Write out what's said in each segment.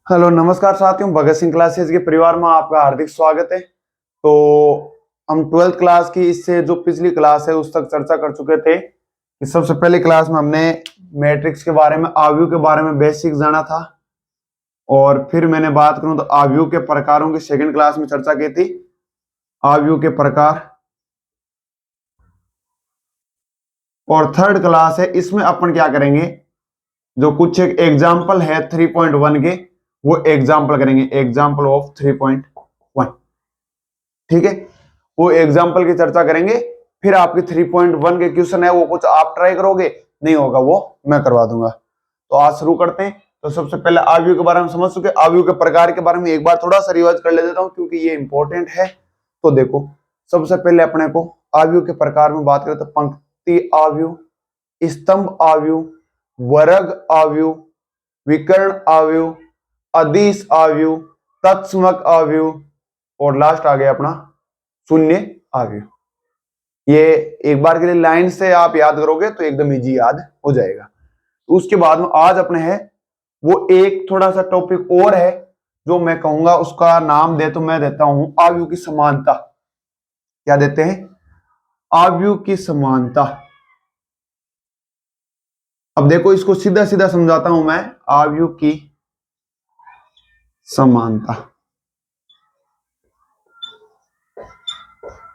Hello नमस्कार साथियों, Bhagat Singh classes के परिवार में आपका हार्दिक स्वागत है। तो हम 12th क्लास की इससे जो पिछली क्लास है उस तक चर्चा कर चुके थे कि सबसे पहली क्लास में हमने मैट्रिक्स के बारे में, आव्यूह के बारे में बेसिक जाना था। और फिर मैंने बात करूं तो आव्यूह के प्रकारों की सेकंड क्लास में चर्चा की थी, आव्यूह के प्रकार। और थर्ड क्लास है, इसमें अपन क्या करेंगे, जो कुछ एक एग्जाम्पल है 3.1 के, वो एग्जाम्पल करेंगे, एग्जाम्पल ऑफ 3.1। ठीक है, वो एग्जाम्पल की चर्चा करेंगे। फिर आपके 3.1 के क्वेश्चन है, वो कुछ आप ट्राई करोगे, नहीं होगा वो मैं करवा दूंगा। तो आज शुरू करते हैं। तो सबसे पहले आव्यूह के बारे में समझ चुके, आव्यूह के प्रकार के बारे में एक बार थोड़ा सा रिवाइज कर ले देता हूं क्योंकि ये इंपॉर्टेंट है। तो देखो, सबसे पहले अपने को आव्यूह के प्रकार में बात करें तो पंक्ति आव्यूह, स्तंभ आव्यूह, वर्ग आव्यूह, विकर्ण आव्यूह, अदिश आव्यूह, तत्समक आव्यूह, और लास्ट आ गया अपना शून्य आव्यूह। ये एक बार के लिए लाइन से आप याद करोगे तो एकदम इजी याद हो जाएगा। तो उसके बाद में आज अपने है वो एक थोड़ा सा टॉपिक और है जो मैं कहूंगा, उसका नाम दे तो मैं देता हूं आव्यूह की समानता। क्या देते हैं? आव्यूह की समानता। अब देखो, इसको सीधा सीधा समझाता हूं मैं, आव्यूह की समानता।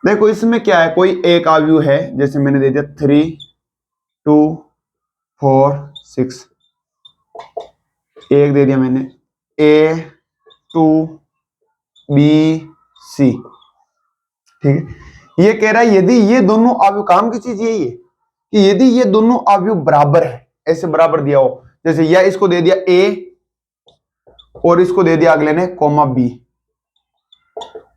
देखो इसमें क्या है, कोई एक आव्यूह है, जैसे मैंने दे दिया 3, 2, 4, 6, एक दे दिया मैंने A2 BC। ठीक है, ये कह रहा है यदि ये दोनों आव्यूह, काम की चीज यही है कि यदि ये दोनों आव्यूह बराबर है, ऐसे बराबर दिया हो, जैसे या इसको दे दिया A और इसको दे दिया अगले ने कॉमा B,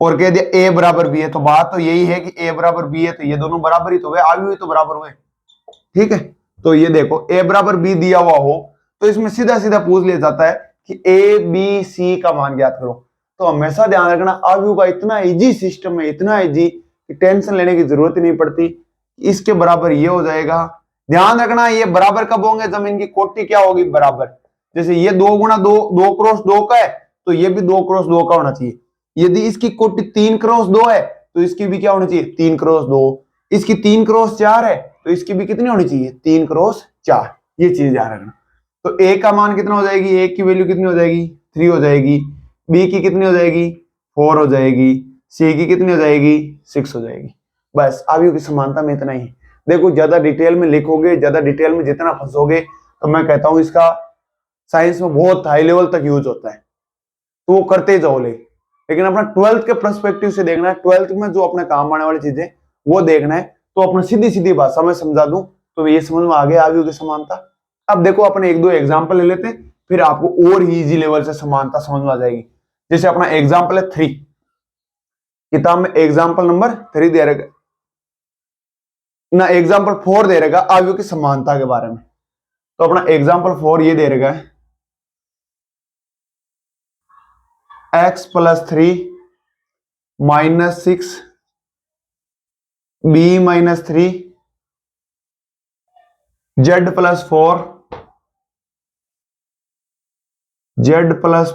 और कह दिया A बराबर B है, तो बात तो यही है कि A बराबर B है तो ये दोनों बराबर ही तो हुए, आव्यूह ही तो बराबर हुए। ठीक है, तो ये देखो A बराबर B दिया हुआ हो तो इसमें सीधा सीधा पूछ लिया जाता है कि A B C का मान ज्ञात करो। तो हमेशा ध्यान रखना, आव्यूह का इतना इजी सिस्टम है, इतना इजी कि टेंशन लेने की जरूरत ही नहीं पड़ती। इसके बराबर ये हो जाएगा। ध्यान रखना, ये बराबर कब होंगे जब इनकी कोटि क्या होगी, बराबर। जैसे ये 2 गुणा 2, 2 क्रॉस 2 का है तो ये भी 2 क्रॉस 2 का होना चाहिए। यदि इसकी कोटि 3 क्रॉस 2 है तो इसकी भी क्या होनी चाहिए, 3 क्रॉस 2। इसकी 3 क्रॉस 4 है तो इसकी भी कितनी होनी चाहिए, 3 क्रॉस 4। ये चीज ध्यान रखना। तो ए का मान कितना हो जाएगी, ए की वैल्यू कितनी हो जाएगी, 3 हो जाएगी। बी की कितनी हो जाएगी, 4 हो जाएगी। सी की कितनी हो जाएगी, 6 हो जाएगी। बस आव्यूह की समानता में इतना ही है। देखो, ज्यादा डिटेल में लिखोगे, ज्यादा डिटेल में जितना फंसोगे तो मैं कहता हूं इसका साइंस में बहुत हाई लेवल तक यूज होता है, तो वो करते जाओ। लेकिन अपना 12th के पर्सपेक्टिव से देखना है, 12th में जो अपने काम आने वाली चीजें वो देखना है। तो अपने सीधी सीधी भाषा में समझा दूं तो ये समझ में आ गया आव्यूह की समानता। अब देखो, अपने एक दो एग्जाम्पल ले लेते हैं, फिर आपको और ही इजी लेवल से समानता समझ में आ जाएगी। जैसे अपना एग्जाम्पल है 3, किताब में एग्जाम्पल नंबर 3 दे रहेगा ना, एग्जाम्पल 4 दे रहेगा आव्यूह की समानता के बारे में। तो अपना एग्जाम्पल 4 ये दे रहेगा, x + 3 - 6 b - 3 z +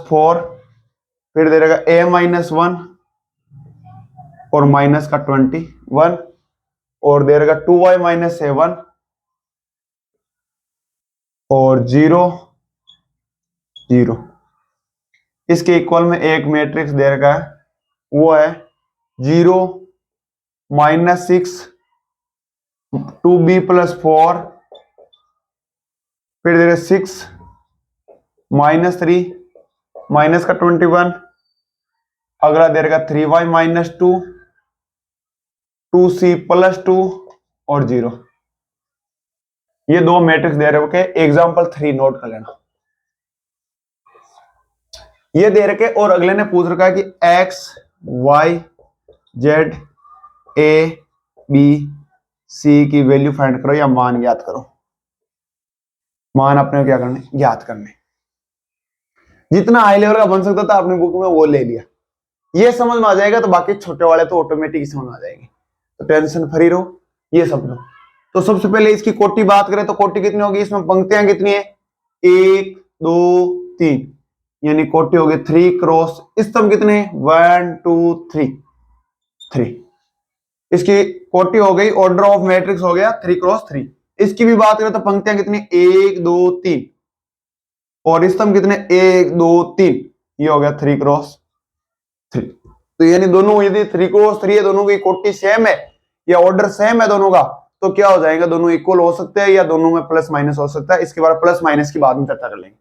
4 फिर दे रहेगा a - 1 और माइनस का 21, और दे रहेगा 2y - 7 और 0 0। इसके इक्वल में एक मैट्रिक्स दे रखा है, वो है 0 - 6 2b + 4, फिर दे रहे 6 - 3 माइनस का 21, अगला दे रहेगा 3y - 2 2c + 2 और 0। ये दो मैट्रिक्स दे रहे हो, एग्जाम्पल 3 नोट कर लेना। ये दे रखे और अगले ने पूछ रखा है कि x y z a b c की वैल्यू फाइंड करो या मान ज्ञात करो। मान अपने क्या करने, ज्ञात करने। जितना हाई लेवल का बन सकता था अपनी बुक में वो ले लिया। ये समझ में आ जाएगा तो बाकी छोटे वाले तो ऑटोमेटिक समझ में आ जाएंगे, तो टेंशन फ्री रहो, ये सब लो। तो सबसे पहले इसकी कोटि बात करें तो कोटि कितनी होगी, इसमें पंक्तियां कितनी है, 1 2 3। यानी कोटि हो गई 3 क्रॉस, स्तंभ कितने 1 2 3 3, इसकी कोटि हो गई, ऑर्डर ऑफ मैट्रिक्स हो गया 3 क्रॉस 3। इसकी भी बात करें तो पंक्तियां कितनी 1 2 3 और स्तंभ कितने 1 2 3, ये हो गया 3 क्रॉस 3। तो यानी दोनों यदि 3 क्रॉस 3 है, दोनों की कोटि सेम है या ऑर्डर सेम है दोनों का, तो क्या हो जाएगा, दोनों इक्वल हो सकते हैं या दोनों में प्लस माइनस हो सकता है। इसके बाद प्लस माइनस की बाद में चर्चा कर लेंगे।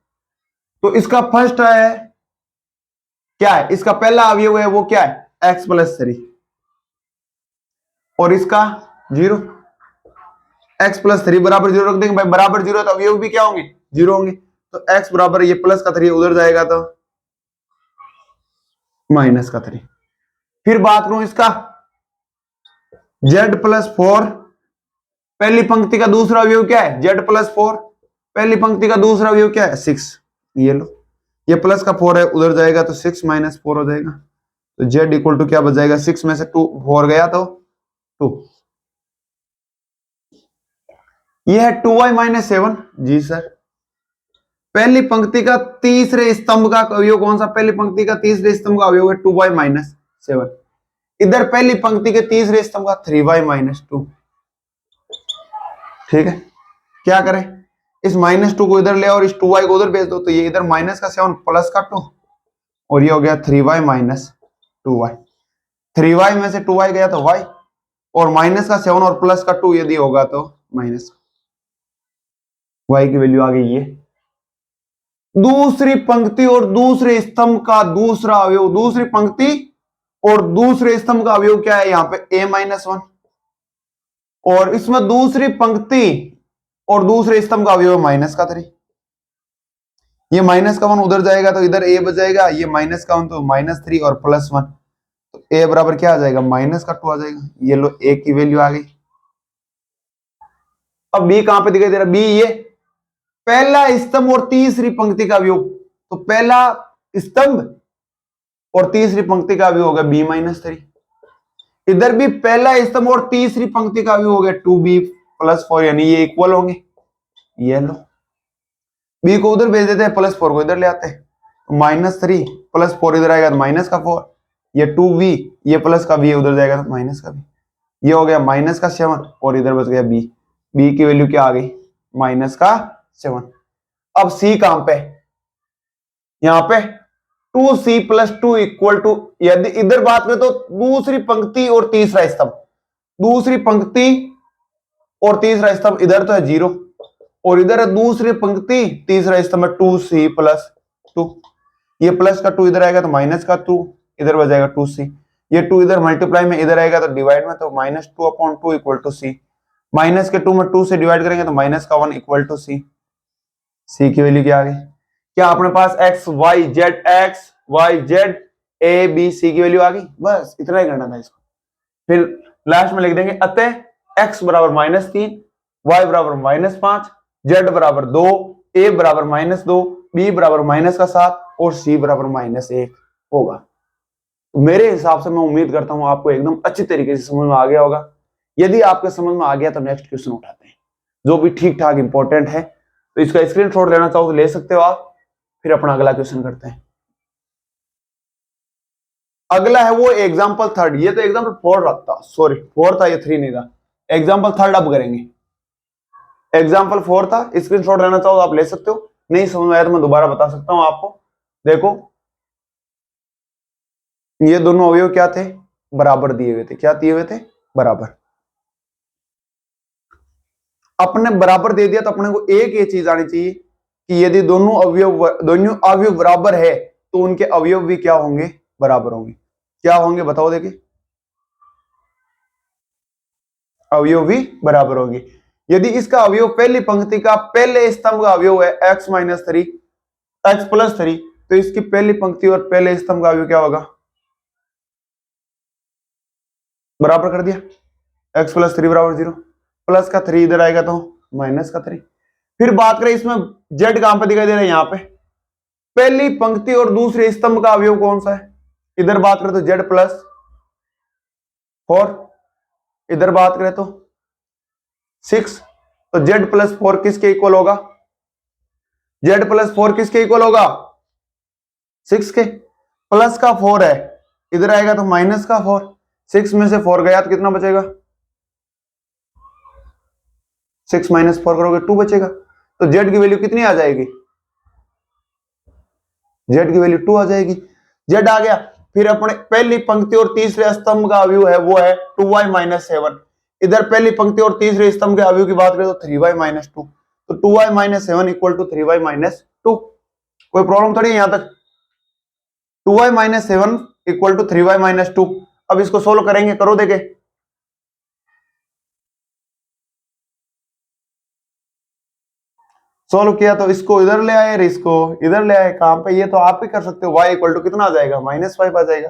तो इसका फर्स्ट है क्या है, इसका पहला अवयव है वो क्या है x प्लस 3 और इसका 0, x प्लस 3 बराबर 0 रख देंगे भाई, बराबर 0 तो अवयव भी क्या होंगे 0 होंगे। तो x बराबर ये प्लस का 3 उधर जाएगा तो माइनस का 3। फिर बात करूं इसका z प्लस 4, पहली पंक्ति का दूसरा अवयव क्या है z प्लस 4, पहली पंक्ति का दूसरा अवयव क्या है 6, ये लो, ये प्लस का 4 है उधर जाएगा तो 6 माइनस 4 हो जाएगा। तो z इक्वल टू क्या बच जाएगा, 6 में से 2 4 गया तो 2, ये है 2y माइनस 7। जी सर, पहली पंक्ति का तीसरे स्तंभ का अवयव कौन सा, पहली पंक्ति का तीसरे स्तंभ का अवयव है 2y माइनस 7। इधर पहली पंक्ति के तीसरे स्तंभ का 3y माइनस 2। ठीक है, क्या करें, इस माइनस 2 को इधर ले और इस 2y को उधर भेज दो, तो ये इधर माइनस का 7 प्लस का 2 और ये हो गया 3y माइनस 2y। 3y में से 2y गया तो y और माइनस का 7 और प्लस का 2 यदि होगा तो माइनस y की वैल्यू आ गई ये। दूसरी पंक्ति और दूसरे स्तंभ का दूसरा अवयव, दूसरी पंक्ति और दूसरे स्तंभ का अवयव क्या है, यहां पे a माइनस 1 और इसमें दूसरी पंक्ति और दूसरे स्तंभ का अवयव माइनस का 3। ये माइनस का 1 उधर जाएगा तो इधर a बच जाएगा, ये माइनस का 1 तो माइनस 3 और प्लस 1, तो a बराबर क्या आ जाएगा माइनस का 2 आ जाएगा। ये लो a की वैल्यू आ गई। अब b कहां पे दिखाई दे रहा है, b ये पहला स्तंभ और तीसरी पंक्ति का अवयव, तो पहला स्तंभ और तीसरी पंक्ति का अवयव होगा b माइनस 3। इधर भी पहला स्तंभ और तीसरी पंक्ति का अवयव हो गया 2b प्लस 4, यानी ये इक्वल होंगे। ये लो b को उधर भेज देते हैं, प्लस 4 को इधर ले आते हैं, माइनस 3 प्लस 4 इधर आएगा तो माइनस का 4, ये 2b, ये प्लस का b उधर जाएगा तो माइनस का b, ये हो गया माइनस का 7 और इधर बच गया b, b की वैल्यू क्या आ गई माइनस का 7। अब c कहां पे, यहां पे 2c प्लस 2 इक्वल टू, यदि इधर बात करें तो दूसरी पंक्ति और तीसरा स्तंभ, दूसरी पंक्ति और तीसरा स्तंभ इधर तो है 0 और इधर है दूसरी पंक्ति तीसरा स्तंभ है 2c प्लस 2, ये प्लस का 2 इधर आएगा तो माइनस का 2 इधर बच जाएगा 2c, ये 2 इधर मल्टीप्लाई में इधर आएगा तो डिवाइड में, तो minus 2 upon 2 equal to c, minus के 2 में 2 से डिवाइड करेंगे तो माइनस का 1 इक्वल टू c। c की वैल्यू क्या आ गई, क्या अपने पास x y z a b c की वैल्यू आ गई, बस इतना ही करना था इसको। फिर लास्ट में लिख देंगे अतः x बराबर -3, y बराबर -5, z बराबर 2, a बराबर -2, b बराबर -7 और c बराबर -1 होगा। मेरे हिसाब से मैं उम्मीद करता हूं आपको एकदम अच्छी तरीके से समझ में आ गया होगा। यदि आपके समझ में आ गया तो नेक्स्ट क्वेश्चन उठाते हैं जो भी ठीक ठाक इंपॉर्टेंट है, तो इसका स्क्रीनशॉट लेना चाहो तो ले सकते हो आप। फिर अपना अगला क्वेश्चन करते हैं। अगला है वो एग्जाम्पल 3, ये तो एग्जाम्पल 4 था, सॉरी 4 था, ये 3 नहीं था। एग्जाम्पल 3 अब करेंगे। एग्जाम्पल 4 था, स्क्रीनशॉट लेना चाहो तो आप ले सकते हो, नहीं समझ में आया तो मैं दोबारा बता सकता हूं आपको। देखो ये दोनों अवयव क्या थे, बराबर दिए हुए थे, क्या दिए हुए थे बराबर। अपने बराबर दे दिया तो अपने को एक ये चीज आनी चाहिए कि यदि दोनों अवयव बराबर है तो उनके अवयव भी क्या होंगे बराबर होंगे। क्या होंगे बताओ, देखिए अवयव भी बराबर होंगे। यदि इसका अवयव पहली पंक्ति का पहले स्तंभ का अवयव है x माइनस 3 x प्लस 3, तो इसकी पहली पंक्ति और पहले स्तंभ का अवयव क्या होगा, बराबर कर दिया, x प्लस 3 बराबर 0, प्लस का 3 इधर आएगा तो माइनस का 3। फिर बात करें इसमें z कहां पर दिखाई दे रहा है, यहां पे पहली पंक्ति और दूसरे स्तंभ का अवयव कौन सा है, इधर बात करें तो z प्लस 4, इधर बात करें तो 6, तो z प्लस 4 किसके इक्वल होगा, z प्लस 4 किसके इक्वल होगा 6 के प्लस का 4 है, इधर आएगा तो माइनस का 4, 6 में से 4 गया तो कितना बचेगा, 6 माइनस 4 करोगे 2 बचेगा। तो जेड की वैल्यू कितनी आ जाएगी, जेड की वैल्यू 2 आ जाएगी। जेड आ गया, फिर अपने पहली पंक्ति और तीसरे स्तंभ का अवयव है वो है 2y माइनस 7। इधर पहली पंक्ति और तीसरे स्तंभ के अवयव की बात करें तो 3y माइनस 2, तो 2y minus 7 equal to 3y minus 2। कोई प्रॉब्लम थोड़ी है यहां तक। 2y minus 7 equal to 3y minus 2। अब इसको सोल्व करेंगे, करो देखे। सोल्व किया तो इसको इधर ले आए, इसको इधर ले आए, कहां पे, ये तो आप ही कर सकते हो। y इक्वल टू कितना आ जाएगा, -5 आ जाएगा।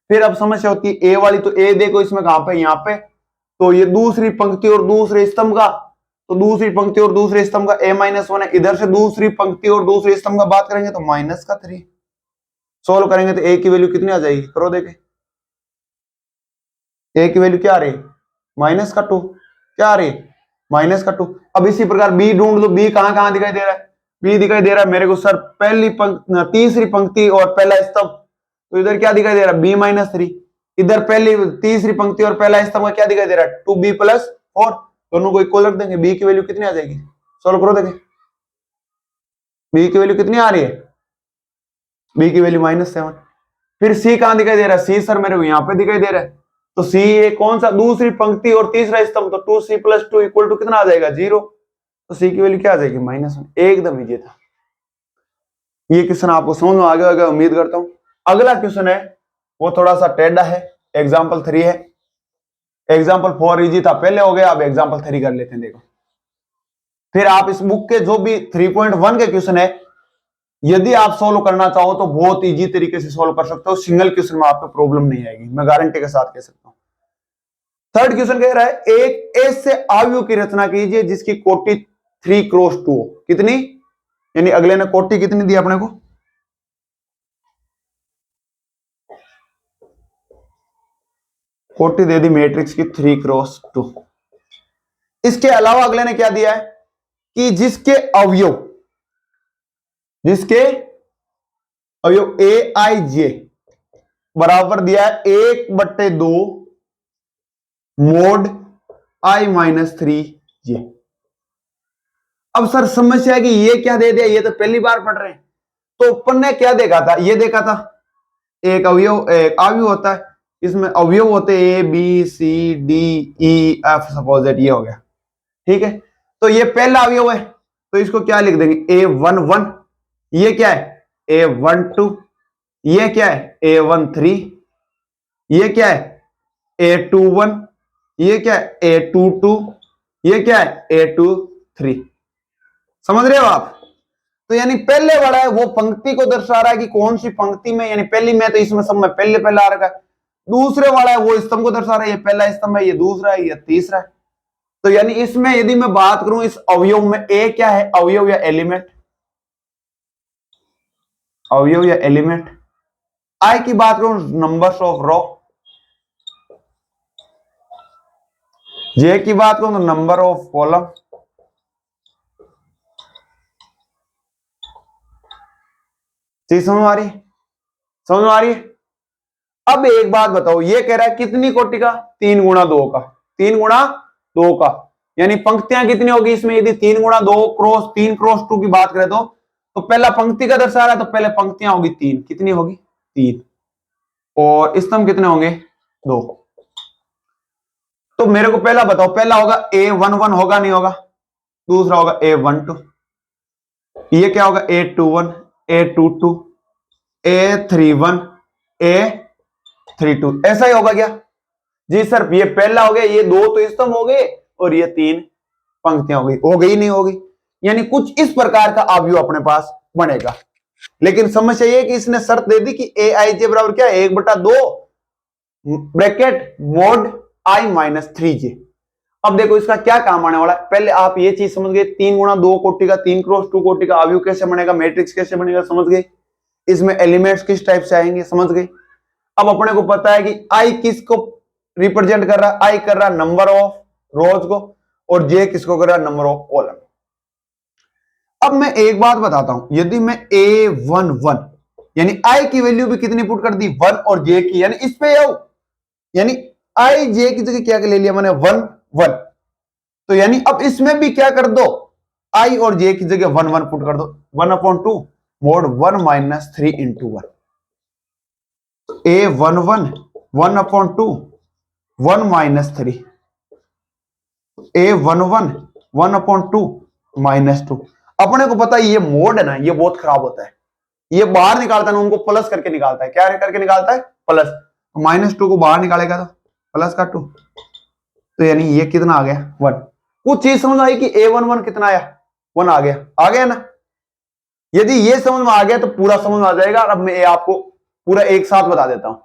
फिर अब समस्या होती है a वाली, तो a देखो इसमें कहां पे, यहां पे, तो ये दूसरी पंक्ति और दूसरे स्तंभ का, तो दूसरी पंक्ति और दूसरे स्तंभ का a-1 है। इधर से दूसरी पंक्ति और दूसरे स्तंभ का बात करेंगे तो -3। सोल्व करेंगे तो a की वैल्यू कितनी आ जाएगी, करो देखे। a की वैल्यू क्या आ रही है, -2। क्या आ रही है, -2। अब इसी प्रकार b ढूंढ लो, b कहां कहां दिखाई दे रहा है, b दिखाई दे रहा है मेरे को सर पहली पंक्ति, तीसरी पंक्ति और पहला स्तंभ, तो इधर क्या दिखाई दे रहा है, b-3। इधर पहली तीसरी पंक्ति और पहला स्तंभ का क्या दिखाई दे रहा है, 2b + 4। दोनों को इक्वल रख देंगे, b की वैल्यू कितनी आ जाएगी, सोल्व करो देखें। b की वैल्यू कितनी आ रही है, b की वैल्यू -7। फिर c कहां दिखाई दे रहा है, c सर मेरे को यहां पे दिखाई दे रहा है, तो c ये कौन सा, दूसरी पंक्ति और तीसरा स्तंभ, तो 2c + 2 इक्वल टू कितना आ जाएगा, 0। तो c की वैल्यू क्या आ जाएगी, -1। एकदम इजी था ये क्वेश्चन, आपको समझ में आ गया होगा उम्मीद करता हूं। अगला क्वेश्चन है वो थोड़ा सा टेढ़ा है, एग्जाम्पल 3 है। एग्जाम्पल 4 इजी था पहले, हो गया, अब एग्जाम्पल 3 कर लेते हैं। देखो, फिर आप इस बुक के जो भी 3.1 के क्वेश्चन है, यदि आप सोल्व करना चाहो तो बहुत इजी तरीके से सोल्व कर सकते हो, सिंगल क्वेश्चन में आपको प्रॉब्लम नहीं आएगी, मैं गारंटी के साथ कह सकता हूं। थर्ड क्वेश्चन कह रहा है, एक ऐसे अवयव की रचना कीजिए जिसकी कोटि 3 क्रॉस 2 हो। कितनी, यानी अगले ने कोटि कितनी दी अपने को, कोटि दे दी मैट्रिक्स की 3 क्रॉस 2। इसके अलावा अगले ने क्या दिया है कि जिसके अवयव ए आई जे बराबर दिया है 1/2 मोड I-3 जे। अब सर समस्या है कि ये क्या दे दिया, ये तो पहली बार पढ़ रहे हैं। तो ऊपर ने क्या देखा था, ये देखा था एक अवयव होता है, इसमें अवयव होते हैं ABCDEF, सपोज दैट ये हो गया, ठीक है। तो ये पहला अवयव है, तो इसको क्या लिख देंगे, A11। ये क्या है, A12। ये क्या है, A13। ये क्या है, A21। ये क्या है, A22। ये क्या है, A23। समझ रहे हो आप। तो यानी पहले वाला है वो पंक्ति को दर्शा रहा है कि कौन सी पंक्ति में, यानी पहली में, तो इसमें सब में पहले आ रखा है। दूसरे वाला है वो स्तंभ को दर्शा रहा है, ये पहला स्तंभ है, ये दूसरा है, ये तीसरा है। तो यानी इसमें यदि मैं बात करूं इस अवयव में, ए क्या है, अवयव या एलिमेंट, अवयव या एलिमेंट। आई की बात करूं नंबर्स ऑफ रो, जे की बात करूं तो नंबर ऑफ कॉलम, चीज समझ आ रही है, समझ आ रही है। अब एक बात बताओ, ये कह रहा है कितनी कोटि का, 3 × 2 का, 3 × 2 का, यानी पंक्तियां कितनी होगी इसमें, यदि 3 × 2 क्रॉस 3 क्रॉस 2 की बात करें तो पहला पंक्ति का दर्शा रहा है, तो पहले पंक्तियां होगी 3, कितनी होगी 3, और स्तंभ कितने होंगे 2। तो मेरे को पहला बताओ, पहला होगा A11 होगा नहीं होगा, दूसरा होगा A12, ये क्या होगा A21, A22, A31, A32, ऐसा ही होगा क्या जी सर। ये पहला हो गया, ये 2 तो स्तंभ हो गए, और ये 3 पंक्तियां हो गई नहीं होगी, यानी कुछ इस प्रकार का अवयव अपने पास बनेगा। लेकिन समस्या ये कि इसने शर्त दे दी कि AIJ बराबर क्या है, 1/2 ब्रैकेट मोड I-3J। अब देखो इसका क्या काम आने वाला है, पहले आप ये चीज समझ गए, 3 × 2 कोटि का, 3 × 2 कोटि का अवयव कैसे बनेगा, मैट्रिक्स कैसे बनेगा समझ गए, इसमें एलिमेंट्स किस टाइप से आएंगे समझ गए। अब अपने को पता है कि आई किसको रिप्रेजेंट कर रहा है, आई कर रहा है नंबर ऑफ रोज को, और जे किसको कर रहा है, नंबर ऑफ कॉलम। अब मैं एक बात बताता हूं, यदि मैं A11 यानी आई की वैल्यू भी कितनी पुट कर दी 1 और जे की, यानी इस पे आओ, यानी आई जे की जगह क्या ले लिया मैंने 1 1। तो यानी अब इसमें भी क्या कर दो, आई और जे की जगह 1 1 पुट कर दो, 1/2 मोड 1 माइनस 3 इंटू 1, ए 1 1 1/2 1 माइनस 3, ए 1 1 1/2 माइनस 2। अपने को पता है ये मोड है ना, ये बहुत खराब होता है, ये बाहर निकालता है ना, उनको प्लस करके निकालता है, क्या करके निकालता है प्लस, -2 को बाहर निकालेगा तो प्लस का 2, तो यानी ये कितना आ गया 1। कुछ चीज समझ आई कि a11 कितना आया 1 आ गया ना। यदि ये समझ में आ गया तो पूरा समझ में आ जाएगा। अब मैं आपको पूरा एक साथ बता देता हूं,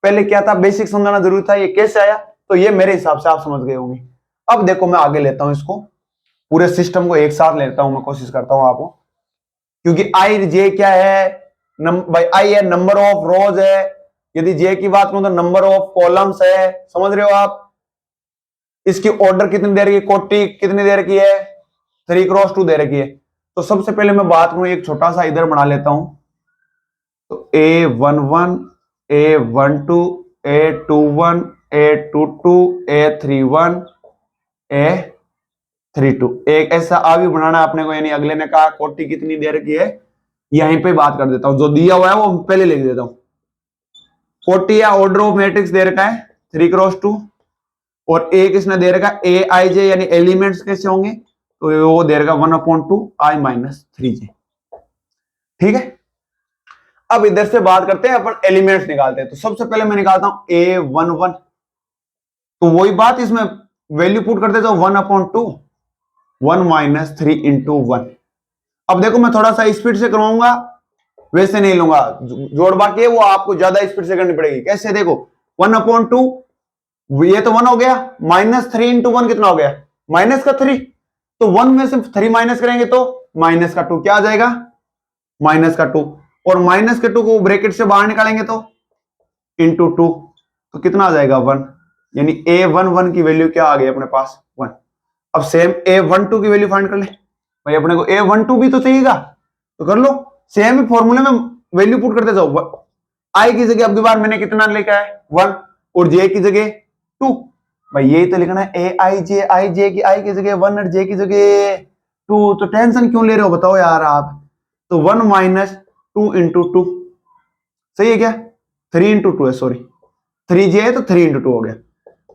पहले क्या था बेसिक समझाना जरूरी था, ये कैसे आया, तो ये मेरे हिसाब से आप समझ गए होंगे। अब देखो मैं आगे लेता हूं इसको, पूरे सिस्टम को एक साथ लेता हूं, मैं कोशिश करता हूं आपको, क्योंकि आई जे क्या है भाई, आई है नंबर ऑफ रोज है, यदि जे की बात करूं तो नंबर ऑफ कॉलम्स है, समझ रहे हो आप। इसकी ऑर्डर कितनी देर की, कोटि कितनी देर की है 3x2 दे रखी है। तो सबसे पहले मैं बात करूं, एक छोटा सा इधर बना लेता हूं, तो A11 A12 A21 A22 A31 A32 एक ऐसा आवी बनाना है अपने को, यानी अगले ने कहा कोटि कितनी देर की है, यहीं पे बात कर देता हूं, जो दिया हुआ है वो पहले लिख देता हूं। कोटि या ऑर्डर ऑफ मैट्रिक्स दे रखा है 3x2, और ए किसने दे रखा ए आई जे, यानी एलिमेंट्स कैसे होंगे, तो वो दे रखा 1/2 i माइनस 3j। ठीक है, अब इधर से बात करते हैं अपन एलिमेंट्स निकालते हैं। तो सबसे पहले मैं निकालता हूं a11, तो वही बात इसमें वैल्यू पुट कर देता हूं 1/2 1 माइनस 3 इंटू 1। अब देखो मैं थोड़ा सा स्पीड से करवाऊंगा, वैसे नहीं लूंगा, जोड़ बाकी है वो आपको ज्यादा स्पीड से करनी पड़ेगी। कैसे, देखो 1/2, ये तो 1 हो गया, -3 इंटू 1 कितना हो गया माइनस का 3, तो 1 में से 3 माइनस करेंगे तो माइनस का 2, क्या आ जाएगा माइनस का 2, और माइनस के 2 को ब्रैकेट से बाहर निकालेंगे तो इंटू 2, तो कितना आ जाएगा 1, यानी a11 की वैल्यू क्या आ गई अपने पास 1। अब सेम a12 की वैल्यू फाइंड कर ले भाई, अपने को a12 भी तो चाहिएगा, तो कर लो, सेम ही फॉर्मूले में वैल्यू पुट करते जाओ। आई की जगह अब की बार मैंने कितना लिखा है 1, और जे की जगह 2, भाई यही तो लिखना है ए आई जे की आई की जगह 1 और जे की जगह 2, तो टेंशन क्यों ले रहे हो बताओ यार आप। तो 1 माइनस 2 इंटू 2 सही है क्या, 3 इंटू 2 है, सॉरी 3j है तो 3 इंटू 2 हो गया।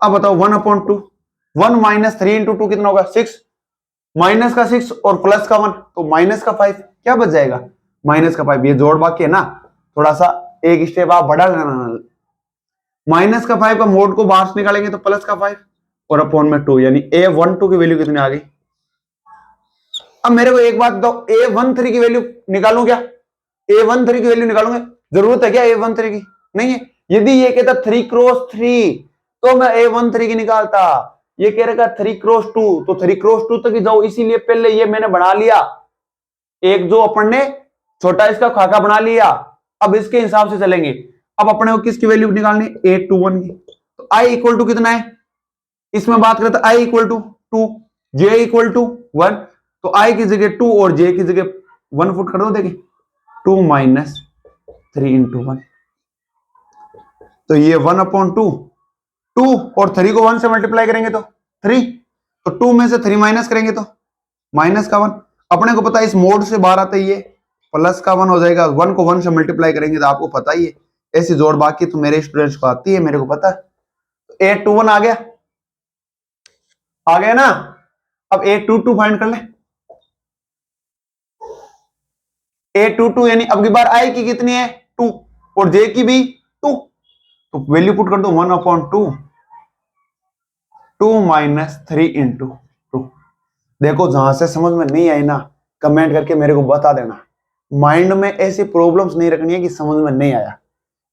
अब बताओ 1/2 1 माइनस 3 इंटू 2 कितना होगा 6, माइनस का 6 और प्लस का 1 तो माइनस का 5, क्या बच जाएगा माइनस का 5। ये जोड़ बाकी है ना, थोड़ा सा एक स्टेप आप बढ़ा लेना, माइनस का 5 का मोड को बाहर से निकालेंगे तो प्लस का 5 और अपॉन में 2, यानी a12 की वैल्यू कितनी आ गई। अब मेरे को एक बात बताओ, a13 की वैल्यू निकालूं क्या, a13 की वैल्यू निकालूंगा, जरूरत है क्या a13 की, नहीं है। यदि ये कहता 3x3 तो मैं a13 की निकालता, ये कह रहा 3x2 तो 3x2 तक ही जाओ, इसीलिए पहले ये मैंने बना लिया, एक जो अपन ने छोटा इसका खाका बना लिया। अब इसके हिसाब से चलेंगे, अब अपने को किसकी वैल्यू निकालनी a21 की, तो i इक्वल टू कितना है, इसमें बात करते i equal to 2 j equal to 1, तो i की जगह 2 और j की जगह 1 फुट कर दो, देखिए 2 माइनस 3 इंटू 1, तो ये 1/2, 2 और 3 को 1 से मल्टीप्लाई करेंगे तो 3, तो 2 में से 3 माइनस करेंगे तो माइनस का 1। अपने को पता है इस मोड से बाहर आता ही है प्लस का 1 हो जाएगा, 1 को 1 से मल्टीप्लाई करेंगे तो आपको पता ही है, ऐसी जोड़ बाकी तो मेरे स्टूडेंट्स को आती है, मेरे को पता है। a21 आ गया ना। अब a22 फाइंड कर ले, a22 यानी अब की बार i की कितनी है 2 और j की भी 2, तो वैल्यू पुट कर दो 1/2 2 माइनस 3 इंटू 2। देखो जहां से समझ में नहीं आई ना, कमेंट करके मेरे को बता देना। माइंड में ऐसी प्रॉब्लम्स नहीं रखनी है कि समझ में नहीं आया,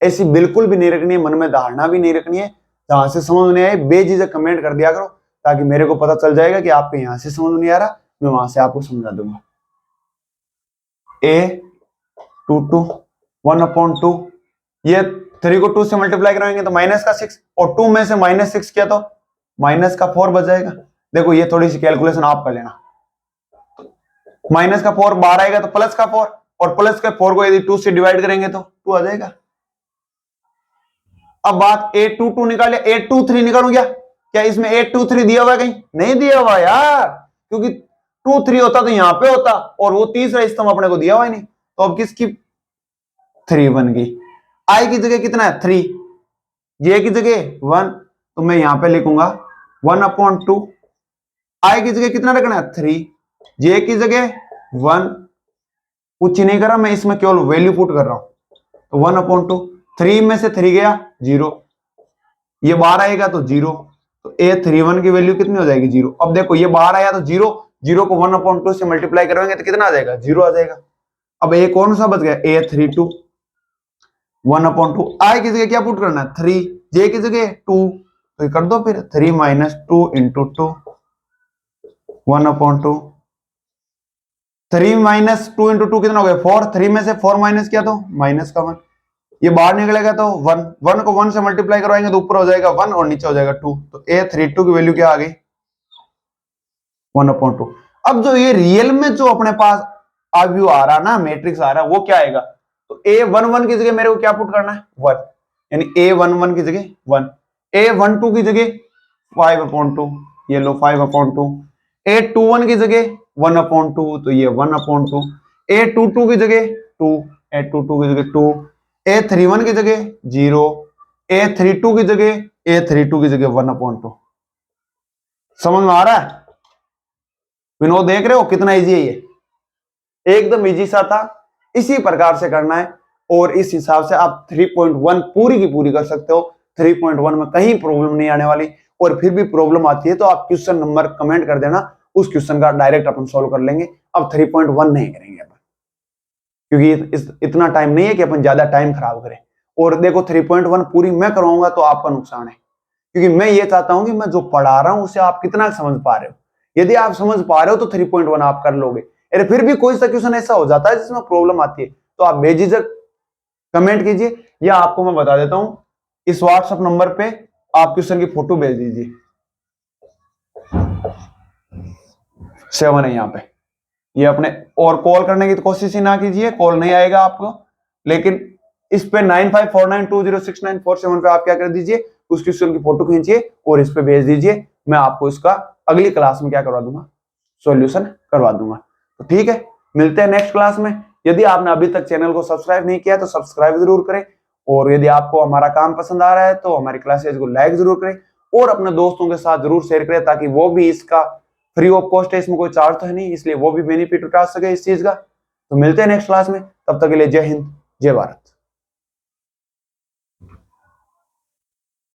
ऐसी बिल्कुल भी नहीं रखनी है, मन में धारणा भी नहीं रखनी है। जहां से समझ में नहीं आए बेझिझक कमेंट कर दिया करो, ताकि मेरे को पता चल जाएगा कि आपके यहां से समझ में नहीं आ रहा, मैं वहां से आपको समझा दूंगा। a22 1/2, ये 3 को 2 से मल्टीप्लाई कराएंगे तो माइनस का 6, और 2 में से -6 किया तो माइनस का 4 बच जाएगा। देखो ये थोड़ी सी कैलकुलेशन आप कर लेना, माइनस का 4 बाहर आएगा तो प्लस का 4, और प्लस के 4 को यदि 2 से डिवाइड करेंगे तो 2 आ जाएगा। अब बात 822 निकाले, 823 निकालू क्या इसमें 823 दिया हुआ है? कहीं नहीं दिया हुआ यार, क्योंकि 23 होता तो यहां पे होता, और वो तीसरा स्तंभ अपने को दिया हुआ ही नहीं। तो अब किसकी 3 बन गई। आई की जगह कितना है 3, जे की जगह 1, तो मैं यहां पे लिखूंगा 1/2। आई की जगह कितना रखना है 3, जे की जगह 1, कुछ नहीं करा मैं, इसमें केवल वैल्यू पुट कर रहा हूं। तो 1/2, 3 में से 3 गया 0, ये बाहर आएगा तो 0, तो A31 की वैल्यू कितनी हो जाएगी 0। अब देखो ये बाहर आया तो 0, 0 को 1/2 से मल्टीप्लाई करेंगे तो कितना आ जाएगा 0 आ जाएगा। अब ए कौन सा बच गया A32, 1/2। आई की जगह क्या पुट करना है 3, जे की जगह 2, तो कर दो फिर 3 - 2 × 2, 1/2। 3 - 2 × 2 कितना हो गया 4, 3 में से 4 माइनस किया तो माइनस का 1, ये बाहर निकलेगा तो 1, 1 को 1 से मल्टीप्लाई करवाएंगे तो ऊपर हो जाएगा 1 और नीचे हो जाएगा 2, तो A32 की वैल्यू क्या आ गई 1/2। अब जो ये रियल में जो अपने पास अवयव आ रहा ना, मैट्रिक्स आ रहा है, वो क्या आएगा, तो A11 की जगह मेरे को क्या पुट करना है 1, यानी A11 की जगह 1, A12 की जगह 5/2, ये लो 5/2, A21 की जगह 1/2, तो ये 1/2, A22 की जगह 2, A22 की जगह 2, A31 की जगह 0, A32 की जगह 1/2। समझ में आ रहा है विनोद, देख रहे हो कितना इजी है ये, एकदम इजी सा था। इसी प्रकार से करना है और इस हिसाब से आप 3.1 पूरी की पूरी कर सकते हो। 3.1 में कहीं प्रॉब्लम नहीं आने वाली, और फिर भी प्रॉब्लम आती है तो आप क्वेश्चन नंबर कमेंट कर देना, उस क्वेश्चन का डायरेक्ट अपन सॉल्व कर लेंगे। अब 3.1 नहीं करेंगे अपन, क्योंकि इतना टाइम नहीं है कि अपन ज्यादा टाइम खराब करें। और देखो 3.1 पूरी मैं करवाऊंगा तो आपका नुकसान है, क्योंकि मैं ये चाहता हूं कि मैं जो पढ़ा रहा हूं उसे आप कितना समझ पा रहे हो। यदि आप समझ पा रहे हो तो 3.1 आप कर लोगे, अरे फिर भी कोई सा क्वेश्चन ऐसा हो जाता है जिसमें प्रॉब्लम आती है तो आप बेझिझक कमेंट कीजिए, या आपको मैं बता देता हूं इस व्हाट्सएप नंबर पे आप क्वेश्चन की फोटो भेज दीजिए। 7 है यहाँ पे, ये अपने, और कॉल करने की तो कोशिश ही ना कीजिए, कॉल नहीं आएगा आपको, लेकिन इस पे 9549206947 पे आप क्या कर दीजिए, उस क्वेश्चन की फोटो खींचिए और इस पे भेज दीजिए। मैं आपको इसका अगली क्लास में क्या करवा दूंगा, सॉल्यूशन करवा दूंगा। तो ठीक है, मिलते हैं नेक्स्ट क्लास में। यदि आपने अभी तक चैनल को सब्सक्राइब नहीं किया तो सब्सक्राइब जरूर करें, और यदि आपको हमारा काम पसंद आ रहा है तो हमारी क्लासेज को लाइक जरूर करें और अपने दोस्तों के साथ जरूर शेयर करें, ताकि वो भी इसका फ्री ऑफ कॉस्ट है, इसमें कोई चार्ज तो है नहीं, इसलिए वो भी बेनिफिट उठा सके इस चीज का। तो मिलते हैं नेक्स्ट क्लास में, तब तक के लिए जय हिंद जय भारत।